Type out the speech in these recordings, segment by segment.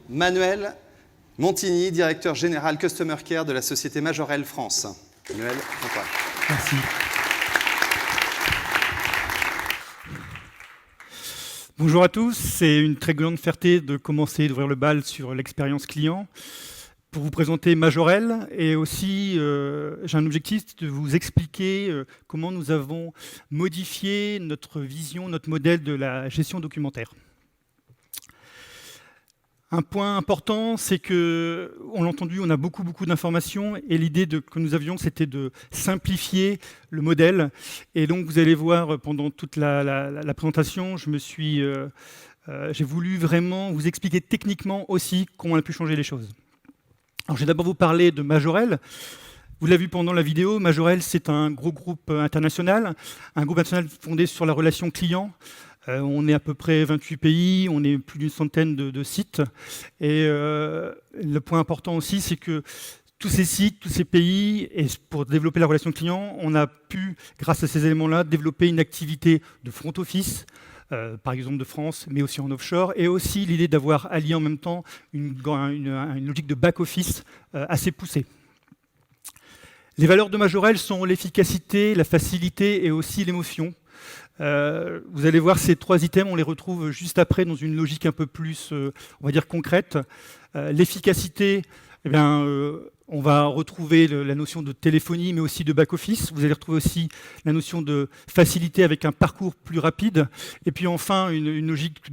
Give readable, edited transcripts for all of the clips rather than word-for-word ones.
Manuel Montigny, directeur général Customer Care de la société Majorel France. Manuel, bon courage. Merci. Bonjour à tous, c'est une très grande fierté de commencer d'ouvrir le bal sur l'expérience client pour vous présenter Majorel et aussi j'ai un objectif de vous expliquer comment nous avons modifié notre vision, notre modèle de la gestion documentaire. Un point important, c'est que, on l'a entendu, on a beaucoup d'informations et l'idée que nous avions, c'était de simplifier le modèle. Et donc, vous allez voir pendant toute la présentation, j'ai voulu vraiment vous expliquer techniquement aussi comment on a pu changer les choses. Alors, je vais d'abord vous parler de Majorel. Vous l'avez vu pendant la vidéo, Majorel, c'est un gros groupe international, un groupe international fondé sur la relation client. On est à peu près 28 pays, on est plus d'une centaine de sites. Et le point important aussi, c'est que tous ces sites, tous ces pays, et pour développer la relation client, on a pu, grâce à ces éléments-là, développer une activité de front office, par exemple de France, mais aussi en offshore, et aussi l'idée d'avoir allié en même temps une logique de back-office assez poussée. Les valeurs de Majorel sont l'efficacité, la facilité et aussi l'émotion. Vous allez voir ces trois items, on les retrouve juste après dans une logique un peu plus, on va dire, concrète. L'efficacité, eh bien, on va retrouver la notion de téléphonie, mais aussi de back-office. Vous allez retrouver aussi la notion de facilité avec un parcours plus rapide. Et puis enfin, une logique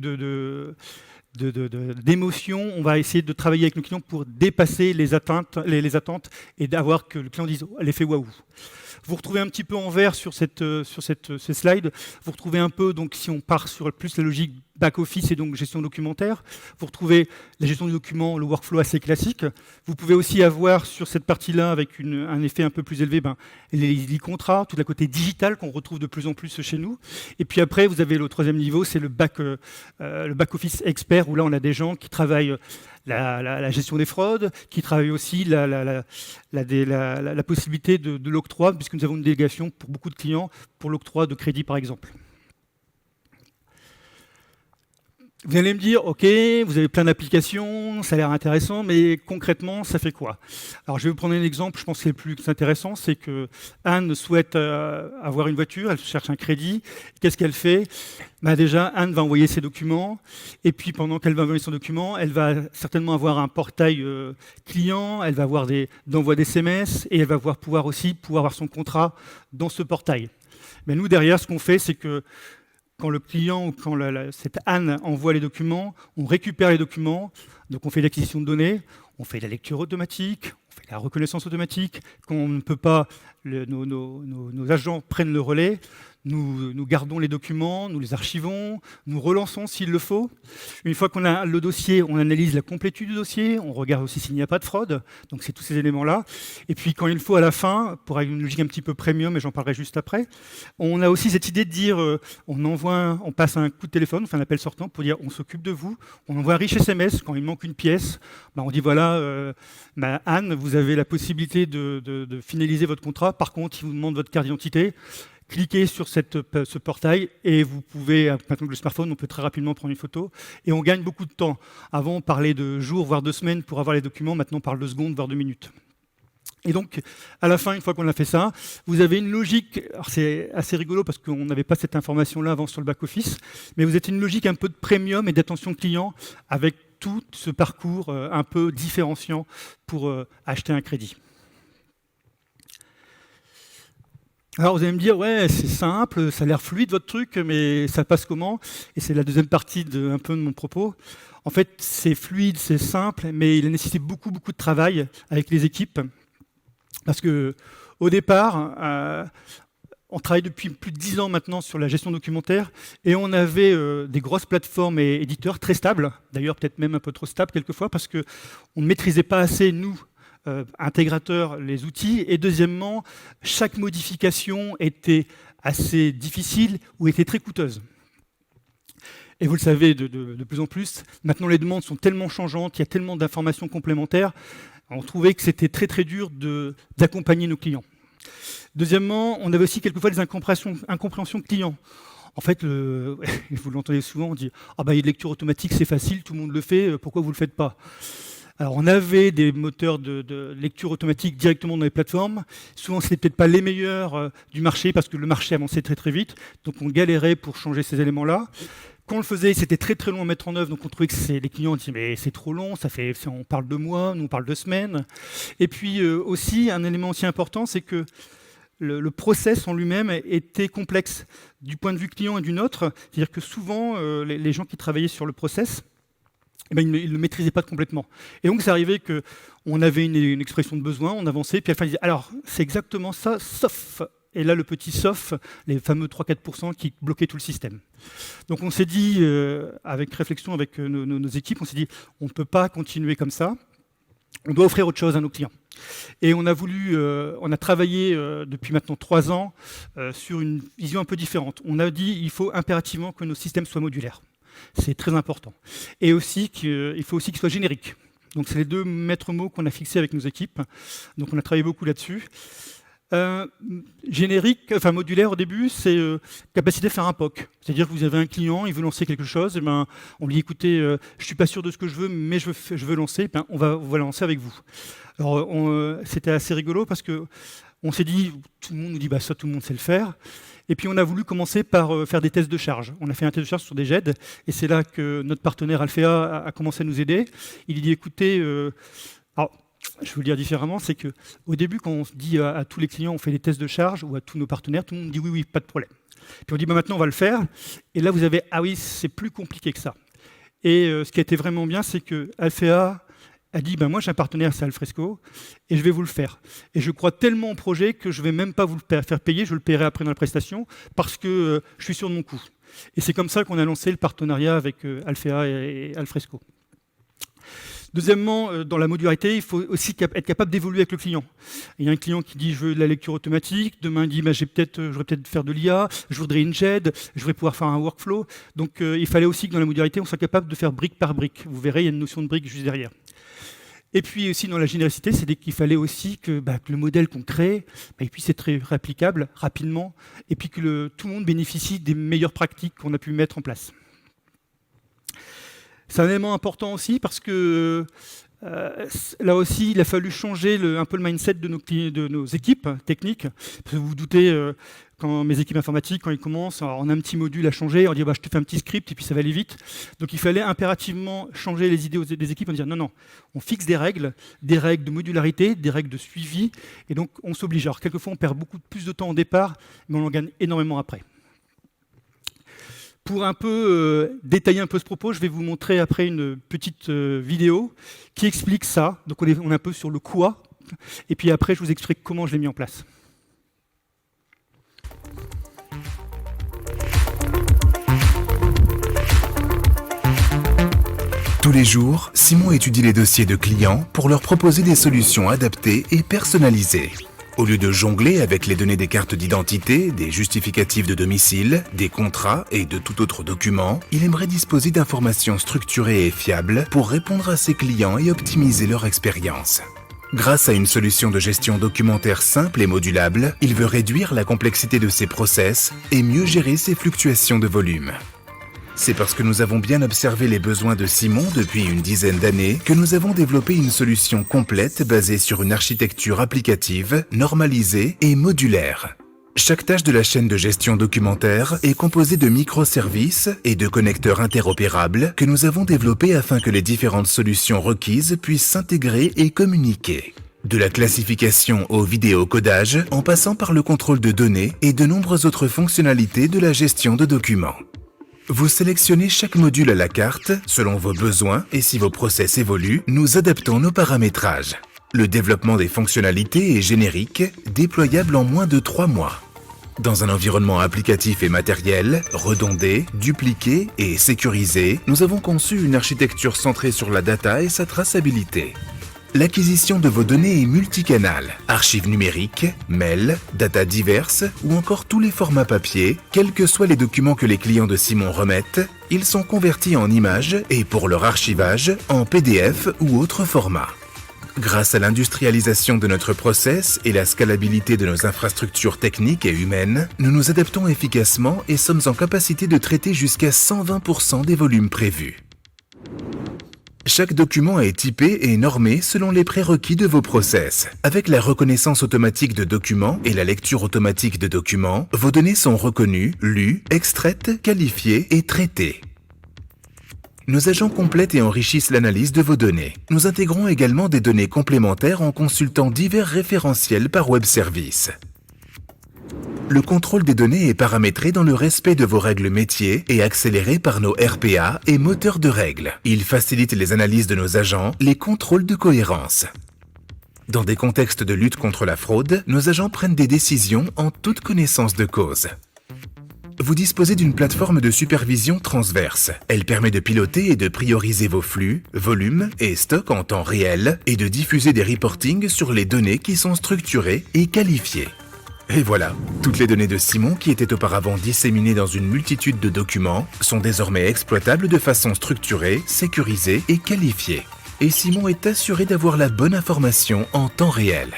d'émotion. On va essayer de travailler avec le client pour dépasser les attentes et d'avoir que le client dise l'effet waouh. Vous retrouvez un petit peu en vert sur ces slides, vous retrouvez un peu, donc si on part sur plus la logique back-office et donc gestion documentaire, vous retrouvez la gestion du document, le workflow assez classique. Vous pouvez aussi avoir sur cette partie-là, avec un effet un peu plus élevé, les contrats, tout le côté digital qu'on retrouve de plus en plus chez nous. Et puis après, vous avez le troisième niveau, c'est le back-office expert, où là on a des gens qui travaillent la gestion des fraudes, qui travaillent aussi la possibilité de l'octroi, puisque nous avons une délégation pour beaucoup de clients pour l'octroi de crédit par exemple. Vous allez me dire, ok, vous avez plein d'applications, ça a l'air intéressant, mais concrètement, ça fait quoi? Alors, je vais vous prendre un exemple, je pense que c'est le plus intéressant, c'est que Anne souhaite avoir une voiture, elle cherche un crédit. Qu'est-ce qu'elle fait? Déjà, Anne va envoyer ses documents, et puis pendant qu'elle va envoyer son document, elle va certainement avoir un portail client, elle va avoir d'envoi d'SMS, et elle va pouvoir aussi avoir son contrat dans ce portail. Mais nous, derrière, ce qu'on fait, c'est que quand le client ou quand cette Anne envoie les documents, on récupère les documents, donc on fait l'acquisition de données, on fait la lecture automatique, on fait la reconnaissance automatique. Quand on ne peut pas, nos agents prennent le relais, nous gardons les documents, nous les archivons, nous relançons s'il le faut. Une fois qu'on a le dossier, on analyse la complétude du dossier, on regarde aussi s'il n'y a pas de fraude, donc c'est tous ces éléments-là. Et puis quand il faut à la fin, pour avoir une logique un petit peu premium, et j'en parlerai juste après, on a aussi cette idée de dire, on passe un coup de téléphone, on fait un appel sortant pour dire on s'occupe de vous, on envoie un riche SMS quand il manque une pièce, on dit voilà, Anne, vous avez la possibilité de finaliser votre contrat, par contre il vous demande votre carte d'identité, cliquez sur ce portail et vous pouvez, maintenant que le smartphone, on peut très rapidement prendre une photo et on gagne beaucoup de temps. Avant, on parlait de jours, voire de semaines pour avoir les documents, maintenant on parle de secondes, voire de minutes. Et donc, à la fin, une fois qu'on a fait ça, vous avez une logique, alors c'est assez rigolo parce qu'on n'avait pas cette information-là avant sur le back-office, mais vous êtes une logique un peu de premium et d'attention client avec tout ce parcours un peu différenciant pour acheter un crédit. Alors vous allez me dire, ouais, c'est simple, ça a l'air fluide votre truc, mais ça passe comment? Et c'est la deuxième partie un peu de mon propos. En fait, c'est fluide, c'est simple, mais il a nécessité beaucoup de travail avec les équipes. Parce que au départ, on travaille depuis plus de 10 ans maintenant sur la gestion documentaire et on avait des grosses plateformes et éditeurs très stables, d'ailleurs peut-être même un peu trop stables quelquefois, parce qu'on ne maîtrisait pas assez, nous, intégrateurs, les outils, et deuxièmement, chaque modification était assez difficile ou était très coûteuse. Et vous le savez de plus en plus, maintenant les demandes sont tellement changeantes, il y a tellement d'informations complémentaires, on trouvait que c'était très dur d'accompagner nos clients. Deuxièmement, on avait aussi quelquefois des incompréhensions clients. En fait, vous l'entendez souvent, on dit « Ah bah, une lecture automatique, c'est facile, tout le monde le fait, pourquoi vous ne le faites pas ?» Alors, on avait des moteurs de lecture automatique directement dans les plateformes. Souvent, ce n'était peut-être pas les meilleurs du marché parce que le marché avançait très très vite. Donc, on galérait pour changer ces éléments-là. Quand on le faisait, c'était très très long à mettre en œuvre. Donc, on trouvait que les clients disaient mais c'est trop long, on parle de mois, nous on parle de semaines. Et puis aussi, un élément aussi important, c'est que le process en lui-même était complexe du point de vue client et du nôtre. C'est-à-dire que souvent, les gens qui travaillaient sur le process, ils ne le maîtrisaient pas complètement. Et donc, c'est arrivé qu'on avait une expression de besoin, on avançait, puis Alpha disait « Alors, c'est exactement ça, sauf… » Et là, le petit sauf, les fameux 3-4% qui bloquaient tout le système. Donc, on s'est dit, avec réflexion avec nos équipes, on s'est dit « On ne peut pas continuer comme ça, on doit offrir autre chose à nos clients. » Et on a travaillé depuis maintenant 3 ans sur une vision un peu différente. On a dit il faut impérativement que nos systèmes soient modulaires. C'est très important. Et aussi il faut aussi qu'ils soient génériques. Donc c'est les 2 maîtres mots qu'on a fixés avec nos équipes. Donc on a travaillé beaucoup là-dessus. Générique, enfin modulaire au début, c'est capacité de faire un POC. C'est-à-dire que vous avez un client, il veut lancer quelque chose, et ben, on lui dit écoutez, je suis pas sûr de ce que je veux, mais je veux lancer, ben, on va lancer avec vous. Alors c'était assez rigolo parce que on s'est dit, tout le monde nous dit bah ça tout le monde sait le faire. Et puis on a voulu commencer par faire des tests de charge. On a fait un test de charge sur des GED, et c'est là que notre partenaire Alphea a commencé à nous aider. Il dit écoutez, alors, je vais vous le dire différemment, c'est qu'au début, quand on se dit à tous les clients, on fait des tests de charge, ou à tous nos partenaires, tout le monde dit oui, pas de problème. Puis on dit bah, maintenant, on va le faire. Et là, vous avez, ah oui, c'est plus compliqué que ça. Et ce qui a été vraiment bien, c'est que Alphea a dit moi, j'ai un partenaire, c'est Alfresco, et je vais vous le faire. Et je crois tellement au projet que je ne vais même pas vous le faire payer, je le paierai après dans la prestation, parce que je suis sûr de mon coût. Et c'est comme ça qu'on a lancé le partenariat avec Alphea et Alfresco. Deuxièmement, dans la modularité, il faut aussi être capable d'évoluer avec le client. Il y a un client qui dit « je veux de la lecture automatique », demain il dit « je voudrais peut-être faire de l'IA, je voudrais une GED, je voudrais pouvoir faire un workflow ». Donc il fallait aussi que dans la modularité, on soit capable de faire brique par brique. Vous verrez, il y a une notion de brique juste derrière. Et puis aussi dans la généricité, c'est qu'il fallait aussi que le modèle qu'on crée puisse être réplicable rapidement, et puis que tout le monde bénéficie des meilleures pratiques qu'on a pu mettre en place. C'est un élément important aussi parce que là aussi, il a fallu changer un peu le mindset de nos équipes techniques. Parce que vous vous doutez, quand mes équipes informatiques, quand ils commencent, alors on a un petit module à changer, on dit je te fais un petit script et puis ça va aller vite. Donc il fallait impérativement changer les idées des équipes, en disant non, on fixe des règles de modularité, des règles de suivi, et donc on s'oblige. Alors quelquefois on perd beaucoup plus de temps au départ, mais on en gagne énormément après. Pour un peu détailler un peu ce propos, je vais vous montrer après une petite vidéo qui explique ça. Donc on est un peu sur le quoi, et puis après je vous explique comment je l'ai mis en place. Tous les jours, Simon étudie les dossiers de clients pour leur proposer des solutions adaptées et personnalisées. Au lieu de jongler avec les données des cartes d'identité, des justificatifs de domicile, des contrats et de tout autre document, il aimerait disposer d'informations structurées et fiables pour répondre à ses clients et optimiser leur expérience. Grâce à une solution de gestion documentaire simple et modulable, il veut réduire la complexité de ses process et mieux gérer ses fluctuations de volume. C'est parce que nous avons bien observé les besoins de Simon depuis une dizaine d'années que nous avons développé une solution complète basée sur une architecture applicative, normalisée et modulaire. Chaque tâche de la chaîne de gestion documentaire est composée de microservices et de connecteurs interopérables que nous avons développés afin que les différentes solutions requises puissent s'intégrer et communiquer. De la classification au vidéocodage, en passant par le contrôle de données et de nombreuses autres fonctionnalités de la gestion de documents. Vous sélectionnez chaque module à la carte, selon vos besoins, et si vos process évoluent, nous adaptons nos paramétrages. Le développement des fonctionnalités est générique, déployable en moins de 3 mois. Dans un environnement applicatif et matériel, redondé, dupliqué et sécurisé, nous avons conçu une architecture centrée sur la data et sa traçabilité. L'acquisition de vos données est multicanal, archives numériques, mails, data diverses ou encore tous les formats papier, quels que soient les documents que les clients de Simon remettent, ils sont convertis en images et pour leur archivage, en PDF ou autre format. Grâce à l'industrialisation de notre process et la scalabilité de nos infrastructures techniques et humaines, nous nous adaptons efficacement et sommes en capacité de traiter jusqu'à 120% des volumes prévus. Chaque document est typé et normé selon les prérequis de vos process. Avec la reconnaissance automatique de documents et la lecture automatique de documents, vos données sont reconnues, lues, extraites, qualifiées et traitées. Nos agents complètent et enrichissent l'analyse de vos données. Nous intégrons également des données complémentaires en consultant divers référentiels par web service. Le contrôle des données est paramétré dans le respect de vos règles métiers et accéléré par nos RPA et moteurs de règles. Il facilite les analyses de nos agents, les contrôles de cohérence. Dans des contextes de lutte contre la fraude, nos agents prennent des décisions en toute connaissance de cause. Vous disposez d'une plateforme de supervision transverse. Elle permet de piloter et de prioriser vos flux, volumes et stocks en temps réel et de diffuser des reportings sur les données qui sont structurées et qualifiées. Et voilà, toutes les données de Simon qui étaient auparavant disséminées dans une multitude de documents sont désormais exploitables de façon structurée, sécurisée et qualifiée. Et Simon est assuré d'avoir la bonne information en temps réel.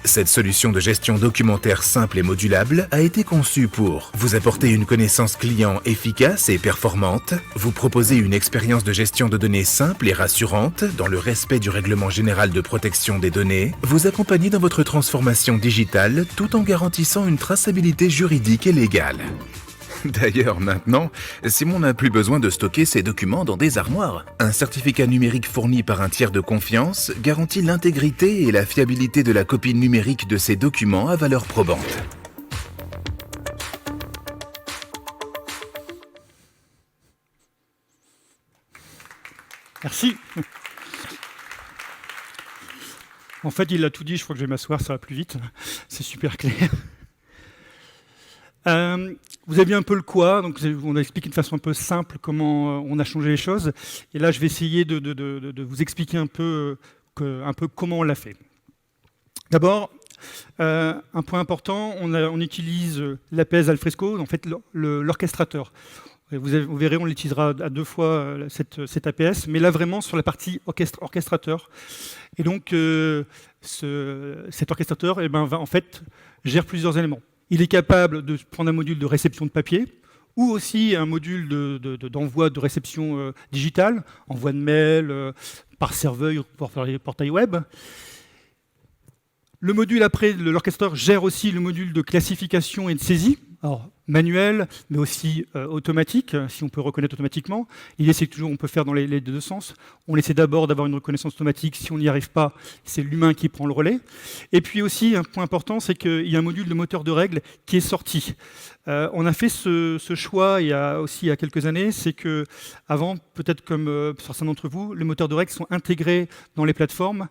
Cette solution de gestion documentaire simple et modulable a été conçue pour vous apporter une connaissance client efficace et performante, vous proposer une expérience de gestion de données simple et rassurante dans le respect du règlement général de protection des données, vous accompagner dans votre transformation digitale tout en garantissant une traçabilité juridique et légale. D'ailleurs, maintenant, Simon n'a plus besoin de stocker ses documents dans des armoires. Un certificat numérique fourni par un tiers de confiance garantit l'intégrité et la fiabilité de la copie numérique de ces documents à valeur probante. Merci. En fait, il a tout dit, je crois que je vais m'asseoir, ça va plus vite. C'est super clair. Vous avez vu un peu le quoi, donc on a expliqué de façon un peu simple comment on a changé les choses. Et là, je vais essayer de vous expliquer un peu comment on l'a fait. D'abord, un point important, on utilise l'APS Alfresco, en fait l'orchestrateur. Vous verrez, on l'utilisera à 2 fois cette APS, mais là vraiment sur la partie orchestrateur. Et donc cet orchestrateur va en fait gère plusieurs éléments. Il est capable de prendre un module de réception de papier ou aussi un module d'envoi de réception digitale, envoi de mail par serveur ou par portail web. Le module après, l'orchestrateur gère aussi le module de classification et de saisie, alors manuel, mais aussi automatique, si on peut reconnaître automatiquement. L'idée, c'est que toujours on peut faire dans les deux sens. On essaie d'abord d'avoir une reconnaissance automatique. Si on n'y arrive pas, c'est l'humain qui prend le relais. Et puis aussi, un point important, c'est qu'il y a un module de moteur de règles qui est sorti. On a fait ce choix il y a quelques années, c'est que avant, peut-être comme certains d'entre vous, les moteurs de règles sont intégrés dans les plateformes.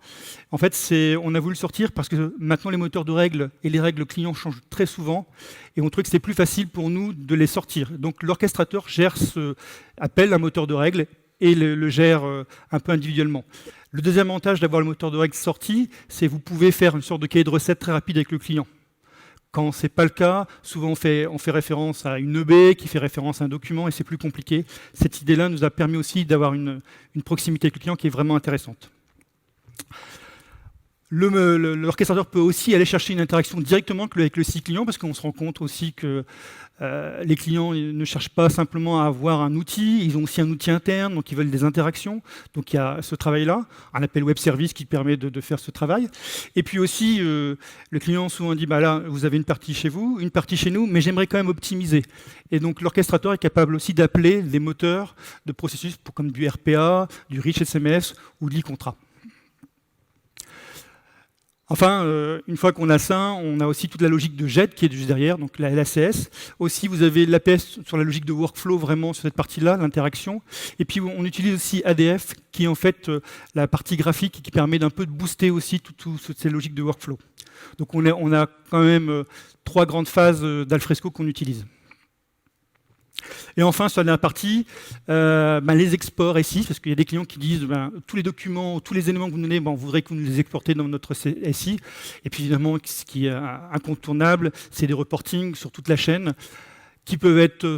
En fait, on a voulu le sortir parce que maintenant les moteurs de règles et les règles clients changent très souvent et on trouvait que c'était plus facile pour nous de les sortir. Donc l'orchestrateur appelle un moteur de règles et le gère un peu individuellement. Le deuxième avantage d'avoir le moteur de règles sorti, c'est que vous pouvez faire une sorte de cahier de recettes très rapide avec le client. Quand ce n'est pas le cas, souvent on fait référence à une EB qui fait référence à un document et c'est plus compliqué. Cette idée-là nous a permis aussi d'avoir une proximité avec le client qui est vraiment intéressante. L'orchestrateur peut aussi aller chercher une interaction directement avec le site client parce qu'on se rend compte aussi que les clients ne cherchent pas simplement à avoir un outil, ils ont aussi un outil interne, donc ils veulent des interactions. Donc il y a ce travail-là, un appel web service qui permet de faire ce travail. Et puis aussi, le client souvent dit, là, vous avez une partie chez vous, une partie chez nous, mais j'aimerais quand même optimiser. Et donc l'orchestrateur est capable aussi d'appeler les moteurs de processus comme du RPA, du Rich SMS ou de l'e-contrat. Enfin, une fois qu'on a ça, on a aussi toute la logique de JET qui est juste derrière, donc la LACS. Aussi, vous avez l'APS sur la logique de workflow, vraiment sur cette partie-là, l'interaction. Et puis, on utilise aussi ADF, qui est en fait la partie graphique et qui permet d'un peu de booster aussi toutes ces logiques de workflow. Donc, on a quand même 3 grandes phases d'Alfresco qu'on utilise. Et enfin, sur la dernière partie, les exports SI, parce qu'il y a des clients qui disent tous les documents, tous les éléments que vous donnez, on voudrait que vous nous les exportez dans notre SI. Et puis évidemment, ce qui est incontournable, c'est des reportings sur toute la chaîne qui peuvent être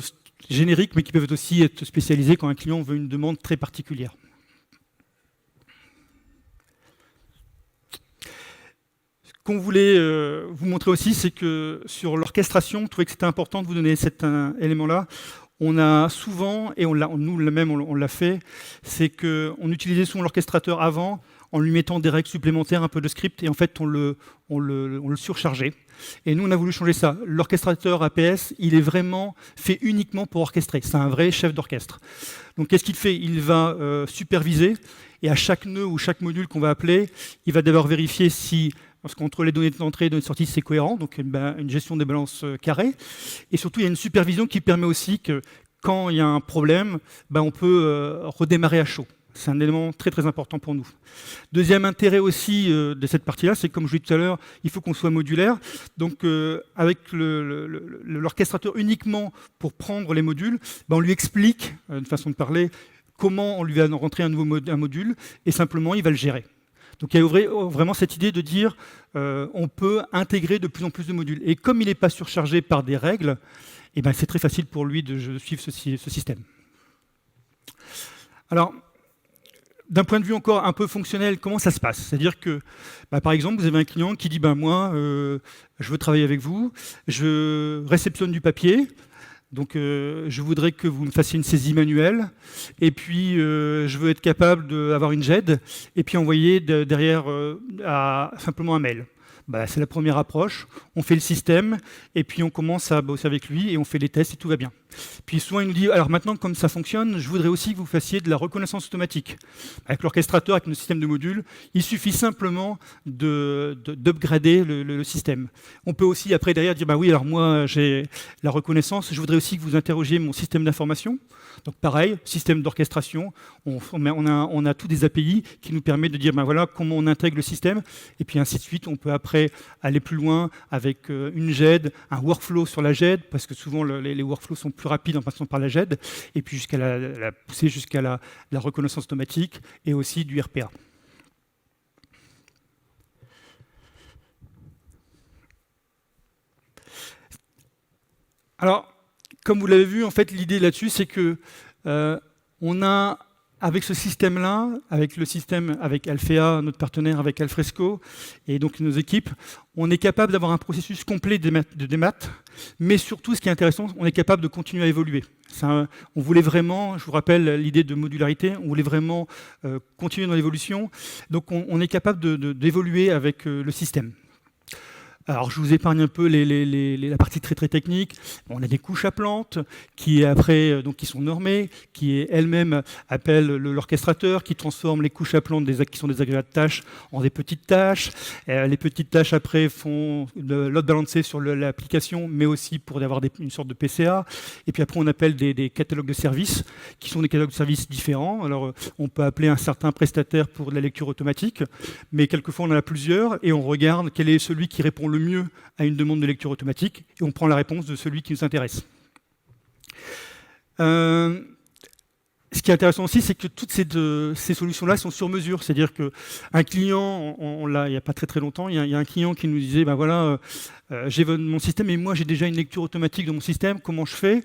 génériques, mais qui peuvent aussi être spécialisés quand un client veut une demande très particulière. qu'on voulait vous montrer aussi, c'est que sur l'orchestration, on trouvait que c'était important de vous donner cet élément-là. On a souvent, et on l'a fait, c'est qu'on utilisait souvent l'orchestrateur avant en lui mettant des règles supplémentaires, un peu de script, et en fait on le surchargeait. Et nous on a voulu changer ça. L'orchestrateur APS, il est vraiment fait uniquement pour orchestrer. C'est un vrai chef d'orchestre. Donc qu'est-ce qu'il fait? Il va superviser, et à chaque nœud ou chaque module qu'on va appeler, il va d'abord vérifier si, parce qu'entre les données d'entrée et les données de sortie, c'est cohérent, donc une gestion des balances carrées. Et surtout, il y a une supervision qui permet aussi que quand il y a un problème, on peut redémarrer à chaud. C'est un élément très très important pour nous. Deuxième intérêt aussi de cette partie-là, c'est comme je l'ai dit tout à l'heure, il faut qu'on soit modulaire. Donc avec l'orchestrateur uniquement pour prendre les modules, on lui explique, une façon de parler, comment on lui va rentrer un module, et simplement il va le gérer. Donc il y a vraiment cette idée de dire on peut intégrer de plus en plus de modules. Et comme il n'est pas surchargé par des règles, c'est très facile pour lui de suivre ce système. Alors, d'un point de vue encore un peu fonctionnel, comment ça se passe? C'est-à-dire que, par exemple, vous avez un client qui dit moi, je veux travailler avec vous, je réceptionne du papier, donc je voudrais que vous me fassiez une saisie manuelle, et puis je veux être capable d'avoir une GED, et puis envoyer derrière simplement un mail. C'est la première approche, on fait le système, et puis on commence à bosser avec lui, et on fait les tests, et tout va bien. Puis souvent il nous dit, alors maintenant comme ça fonctionne, je voudrais aussi que vous fassiez de la reconnaissance automatique. Avec l'orchestrateur, avec nos systèmes de modules, il suffit simplement d'upgrader le système. On peut aussi après derrière dire, oui, alors moi j'ai la reconnaissance, je voudrais aussi que vous interrogiez mon système d'information. Donc pareil, système d'orchestration, on a tous des API qui nous permettent de dire voilà comment on intègre le système, et puis ainsi de suite. On peut après aller plus loin avec une GED, un workflow sur la GED, parce que souvent les workflows sont plus rapides en passant par la GED, et puis pousser jusqu'à la reconnaissance automatique, et aussi du RPA. Alors, comme vous l'avez vu, en fait, l'idée là-dessus, c'est que on a, avec ce système-là, avec le système, avec Alphea, notre partenaire, avec Alfresco, et donc nos équipes, on est capable d'avoir un processus complet de démat, mais surtout, ce qui est intéressant, on est capable de continuer à évoluer. On voulait vraiment, je vous rappelle l'idée de modularité, on voulait vraiment continuer dans l'évolution, donc on est capable d'évoluer avec le système. Alors, je vous épargne un peu la partie très très technique. On a des couches à plantes qui après qui sont normées, qui elles-mêmes appellent l'orchestrateur, qui transforme les couches à plantes qui sont des agrégats de tâches en des petites tâches. Les petites tâches après font le load balancer sur l'application, mais aussi pour avoir une sorte de PCA. Et puis après, on appelle des catalogues de services, qui sont des catalogues de services différents. Alors, on peut appeler un certain prestataire pour de la lecture automatique, mais quelquefois on en a plusieurs et on regarde quel est celui qui répond le mieux à une demande de lecture automatique, et on prend la réponse de celui qui nous intéresse. Ce qui est intéressant aussi, c'est que toutes ces solutions-là sont sur mesure. C'est-à-dire qu'un client, il n'y a pas très très longtemps, il y a un client qui nous disait, j'ai mon système, et moi j'ai déjà une lecture automatique dans mon système, comment je fais?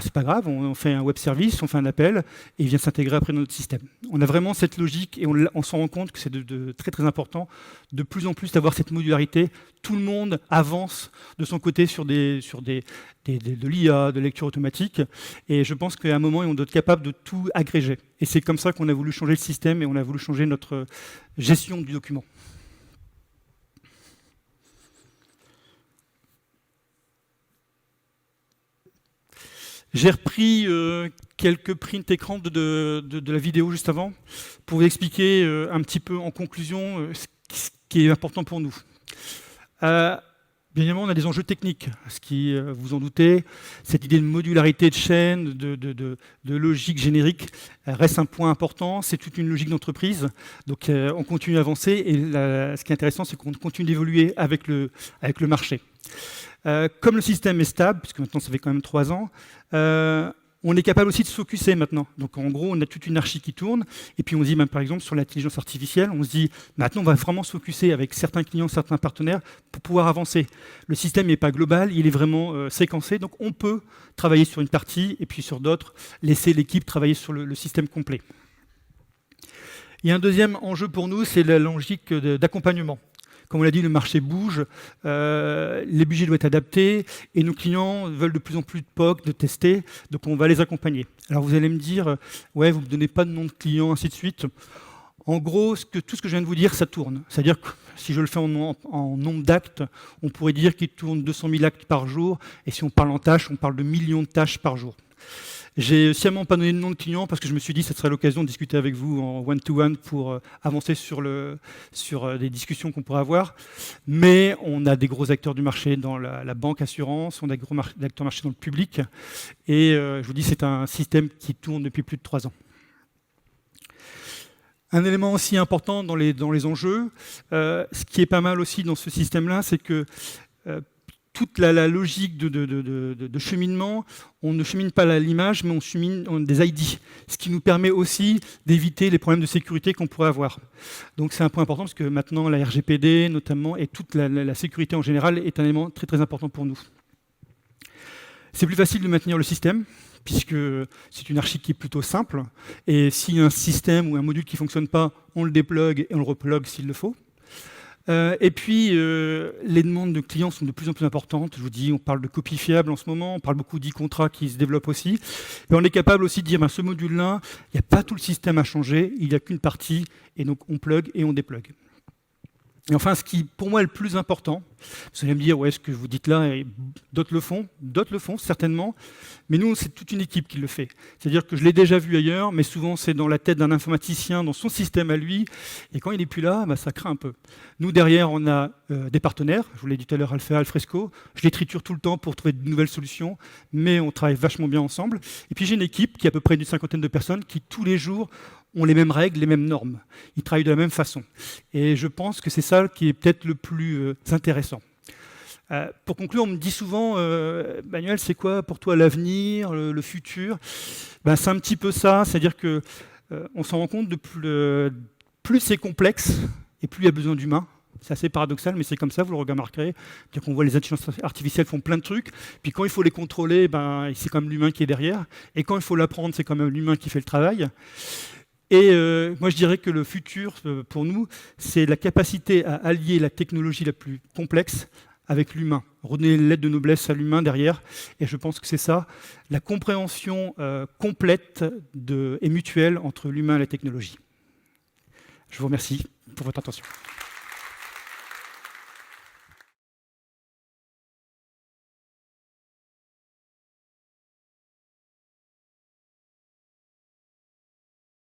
C'est pas grave, on fait un web service, on fait un appel, et il vient s'intégrer après dans notre système. On a vraiment cette logique, et on s'en rend compte que c'est de très très important, de plus en plus d'avoir cette modularité. Tout le monde avance de son côté sur de l'IA, de lecture automatique, et je pense qu'à un moment, on doit être capable de tout agréger. Et c'est comme ça qu'on a voulu changer le système, et on a voulu changer notre gestion du document. J'ai repris quelques print écrans de la vidéo juste avant pour vous expliquer un petit peu en conclusion ce qui est important pour nous. Bien évidemment, on a des enjeux techniques, ce qui, vous en doutez, cette idée de modularité de chaîne, de logique générique, reste un point important. C'est toute une logique d'entreprise. Donc, on continue à avancer, et ce qui est intéressant, c'est qu'on continue d'évoluer avec le marché. Comme le système est stable, puisque maintenant ça fait quand même 3 ans, on est capable aussi de se focuser maintenant. Donc en gros, on a toute une archi qui tourne, et puis on se dit, par exemple, sur l'intelligence artificielle, on se dit, maintenant on va vraiment se focuser avec certains clients, certains partenaires, pour pouvoir avancer. Le système n'est pas global, il est vraiment séquencé, donc on peut travailler sur une partie, et puis sur d'autres, laisser l'équipe travailler sur le système complet. Il y a un deuxième enjeu pour nous, c'est la logique d'accompagnement. Comme on l'a dit, le marché bouge, les budgets doivent être adaptés, et nos clients veulent de plus en plus de POC, de tester, donc on va les accompagner. Alors vous allez me dire, ouais, vous ne me donnez pas de nom de client, ainsi de suite. En gros, tout ce que je viens de vous dire, ça tourne. C'est-à-dire que si je le fais en nombre d'actes, on pourrait dire qu'il tourne 200 000 actes par jour, et si on parle en tâches, on parle de millions de tâches par jour. J'ai sciemment pas donné de nom de client parce que je me suis dit que ce serait l'occasion de discuter avec vous en one-to-one pour avancer sur des discussions qu'on pourrait avoir. Mais on a des gros acteurs du marché dans la banque assurance, on a des gros acteurs du marché dans le public. Et je vous dis, c'est un système qui tourne depuis plus de 3 ans. Un élément aussi important dans les enjeux, ce qui est pas mal aussi dans ce système-là, c'est que toute la logique de cheminement, on ne chemine pas l'image, mais on chemine des ID, ce qui nous permet aussi d'éviter les problèmes de sécurité qu'on pourrait avoir. Donc c'est un point important, parce que maintenant la RGPD notamment, et toute la sécurité en général, est un élément très très important pour nous. C'est plus facile de maintenir le système, puisque c'est une archi qui est plutôt simple, et s'il y a un système ou un module qui ne fonctionne pas, on le déplugue et on le replugue s'il le faut. Et puis, les demandes de clients sont de plus en plus importantes. Je vous dis, on parle de copies fiables en ce moment, on parle beaucoup d'e-contrats qui se développent aussi. Et on est capable aussi de dire, ce module-là, il n'y a pas tout le système à changer, il n'y a qu'une partie, et donc on plug et on déplugue. Et enfin, ce qui, pour moi, est le plus important, vous allez me dire, ouais, ce que vous dites là, et d'autres le font, certainement, mais nous, c'est toute une équipe qui le fait. C'est-à-dire que je l'ai déjà vu ailleurs, mais souvent, c'est dans la tête d'un informaticien, dans son système à lui, et quand il n'est plus là, ça craint un peu. Nous, derrière, on a des partenaires, je vous l'ai dit tout à l'heure, Alpha, Alfresco, je les triture tout le temps pour trouver de nouvelles solutions, mais on travaille vachement bien ensemble. Et puis, j'ai une équipe qui est à peu près une 50aine de personnes qui, tous les jours, ont les mêmes règles, les mêmes normes. Ils travaillent de la même façon. Et je pense que c'est ça qui est peut-être le plus intéressant. Pour conclure, on me dit souvent, Manuel, c'est quoi pour toi l'avenir, le futur ? C'est un petit peu ça, c'est-à-dire qu'on s'en rend compte de plus c'est complexe et plus il y a besoin d'humains. C'est assez paradoxal, mais c'est comme ça, vous le remarquerez. C'est-à-dire qu'on voit les intelligences artificielles font plein de trucs, puis quand il faut les contrôler, c'est quand même l'humain qui est derrière, et quand il faut l'apprendre, c'est quand même l'humain qui fait le travail. Et moi, je dirais que le futur, pour nous, c'est la capacité à allier la technologie la plus complexe avec l'humain. Redonner l'aide de noblesse à l'humain derrière. Et je pense que c'est ça, la compréhension complète et mutuelle entre l'humain et la technologie. Je vous remercie pour votre attention.